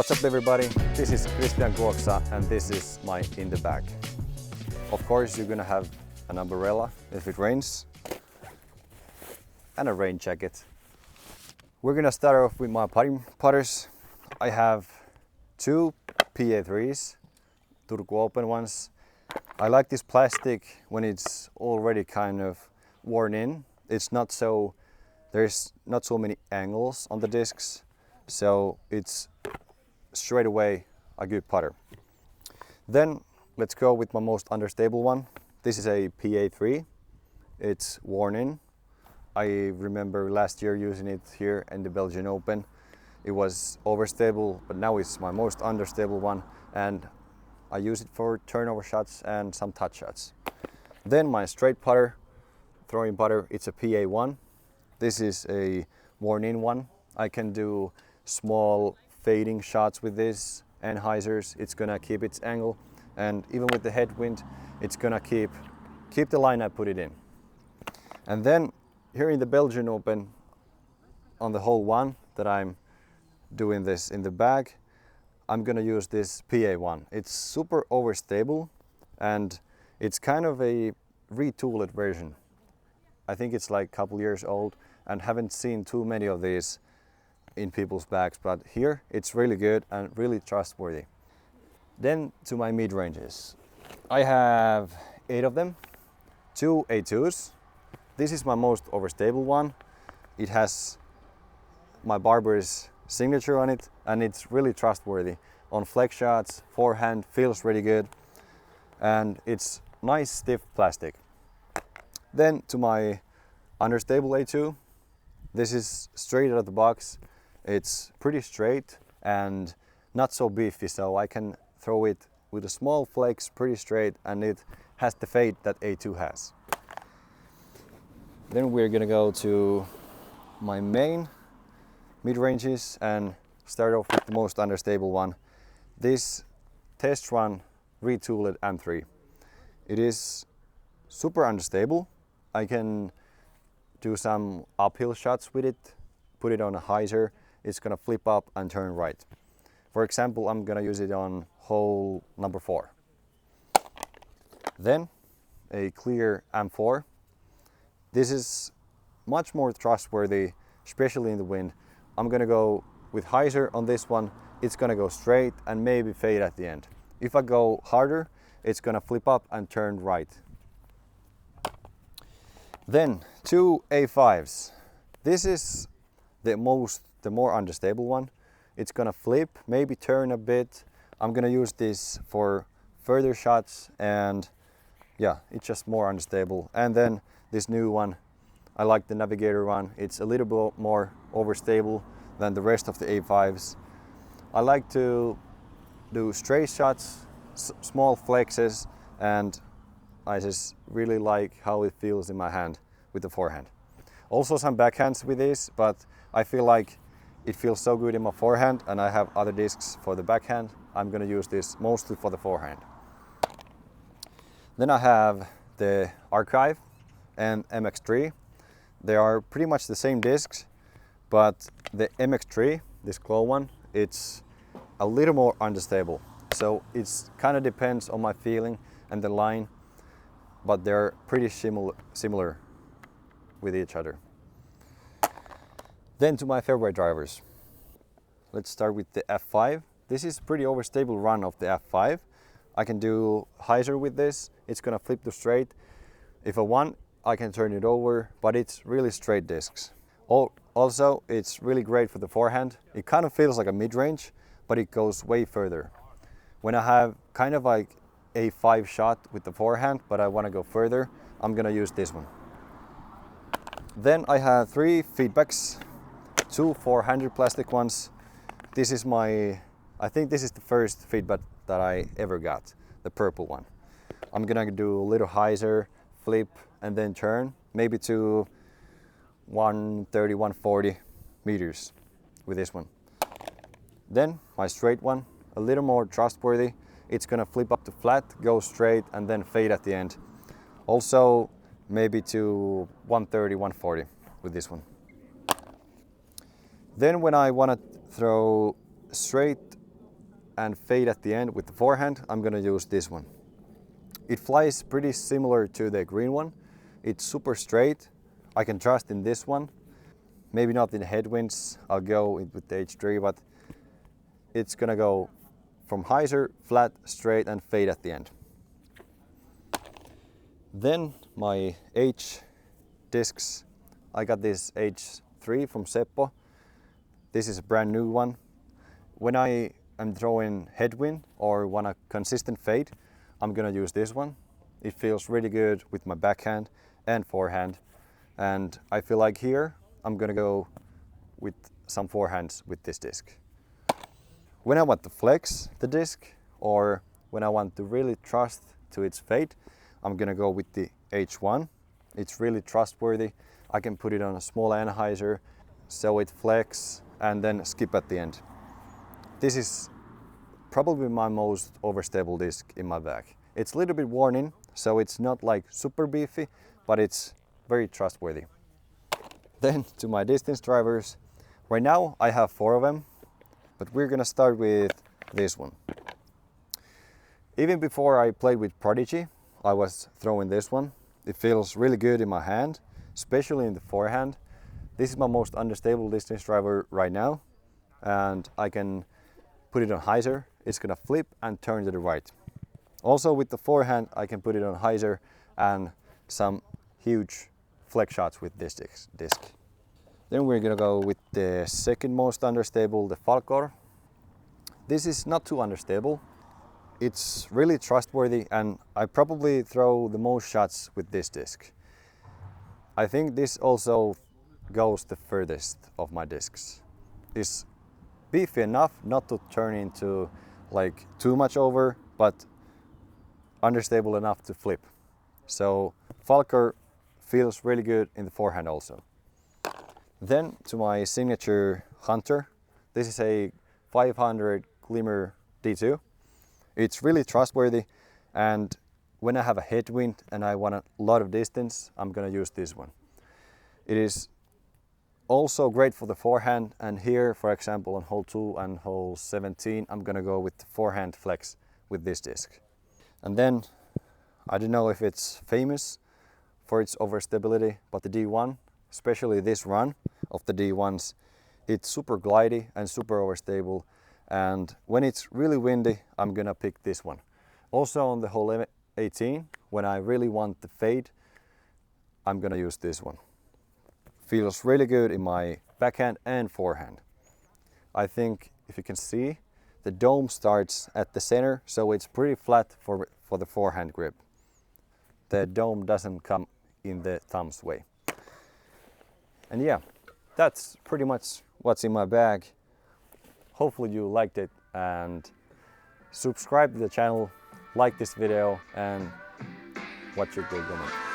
What's up everybody, this is KRISTIAN Kuoksa and this is my In the Bag. Of course you're gonna have an umbrella if it rains and a rain jacket. We're gonna start off with my putting putters. I have two PA3s, Turku Open ones. I like this plastic when it's already kind of worn in. There's not so many angles on the discs, so it's straight away a good putter. Then let's go with my most understable one. This is a PA3. It's worn in. I remember last year using it here in the Belgian Open. It was overstable, but now it's my most understable one, and I use it for turnover shots and some touch shots. Then my straight putter, throwing putter, it's a PA1. This is a worn in one. I can do small fading shots with this and hyzers. It's gonna keep its angle, and even with the headwind, it's gonna keep the line I put it in. And then here in the Belgian Open, on the hole one that I'm doing this in the bag, I'm gonna use this PA1. It's super overstable and it's kind of a retooled version. I think it's like a couple years old and haven't seen too many of these in people's bags, but here it's really good and really trustworthy. Then to my mid-ranges. I have 8 of them, 2 A2s. This is my most overstable one. It has my barber's signature on it and it's really trustworthy. On flex shots, forehand, feels really good and it's nice stiff plastic. Then to my understable A2. This is straight out of the box. It's pretty straight and not so beefy, so I can throw it with a small flex pretty straight and it has the fade that A2 has. Then we're gonna go to my main mid-ranges and start off with the most understable one. This test run retooled M3. It is super unstable. I can do some uphill shots with it, put it on a hyzer, it's gonna flip up and turn right. For example, I'm gonna use it on hole number 4. Then a clear M4. This is much more trustworthy, especially in the wind. I'm gonna go with hyzer on this one. It's gonna go straight and maybe fade at the end. If I go harder, it's gonna flip up and turn right. Then 2 A5s. This is the more unstable one. It's gonna flip, maybe turn a bit. I'm gonna use this for further shots and yeah, it's just more unstable. And then this new one, I like the Navigator one. It's a little bit more overstable than the rest of the A5s. I like to do straight shots, small flexes, and I just really like how it feels in my hand with the forehand. Also some backhands with this, but I feel like it feels so good in my forehand and I have other discs for the backhand. I'm gonna use this mostly for the forehand. Then I have the Archive and MX3. They are pretty much the same discs, but the MX3, this glow one, it's a little more unstable. So it's kind of depends on my feeling and the line, but they're pretty similar with each other. Then to my fairway drivers. Let's start with the F5. This is pretty overstable run of the F5. I can do hyzer with this. It's gonna flip to straight. If I want, I can turn it over, but it's really straight discs. Also, it's really great for the forehand. It kind of feels like a mid-range, but it goes way further. When I have kind of like a 5 shot with the forehand, but I want to go further, I'm gonna use this one. Then I have 3 feedbacks, 2 400 plastic ones. This is I think this is the first feedback that I ever got, the purple one. I'm gonna do a little hyzer, flip, and then turn, maybe to 130, 140 meters with this one. Then my straight one, a little more trustworthy. It's gonna flip up to flat, go straight, and then fade at the end. Also, maybe to 130, 140 with this one. Then when I wanna throw straight and fade at the end with the forehand, I'm gonna use this one. It flies pretty similar to the green one. It's super straight. I can trust in this one. Maybe not in headwinds, I'll go with the H3, but it's gonna go from hyzer, flat, straight and fade at the end. Then my H discs, I got this H3 from Seppo. This is a brand new one. When I am throwing headwind or want a consistent fade, I'm gonna use this one. It feels really good with my backhand and forehand. And I feel like here, I'm gonna go with some forehands with this disc. When I want to flex the disc or when I want to really trust to its fade, I'm gonna go with the H1. It's really trustworthy. I can put it on a small anhyzer, so it flex and then skip at the end. This is probably my most overstable disc in my bag. It's a little bit worn in, so it's not like super beefy, but it's very trustworthy. Then to my distance drivers. Right now I have 4 of them, but we're gonna start with this one. Even before I played with Prodigy, I was throwing this one. It feels really good in my hand, especially in the forehand. This is my most unstable distance driver right now, and I can put it on hyzer. It's gonna flip and turn to the right. Also with the forehand, I can put it on hyzer and some huge flex shots with this disc. Then we're gonna go with the second most unstable, the Falcor. This is not too unstable. It's really trustworthy and I probably throw the most shots with this disc. I think this also goes the furthest of my discs. It's beefy enough not to turn into like too much over, but unstable enough to flip. So Falcor feels really good in the forehand also. Then to my signature Hunter. This is a 500 Glimmer D2. It's really trustworthy, and when I have a headwind and I want a lot of distance, I'm gonna use this one. It is also great for the forehand, and here, for example, on hole 2 and hole 17, I'm gonna go with the forehand flex with this disc. And then, I don't know if it's famous for its overstability, but the D1, especially this run of the D1s, it's super glidey and super overstable. And when it's really windy, I'm gonna pick this one. Also on the hole 18, when I really want the fade, I'm gonna use this one. Feels really good in my backhand and forehand. I think if you can see, the dome starts at the center, so it's pretty flat for the forehand grip. The dome doesn't come in the thumb's way. And yeah, that's pretty much what's in my bag. Hopefully you liked it, and subscribe to the channel, like this video and watch your good comment.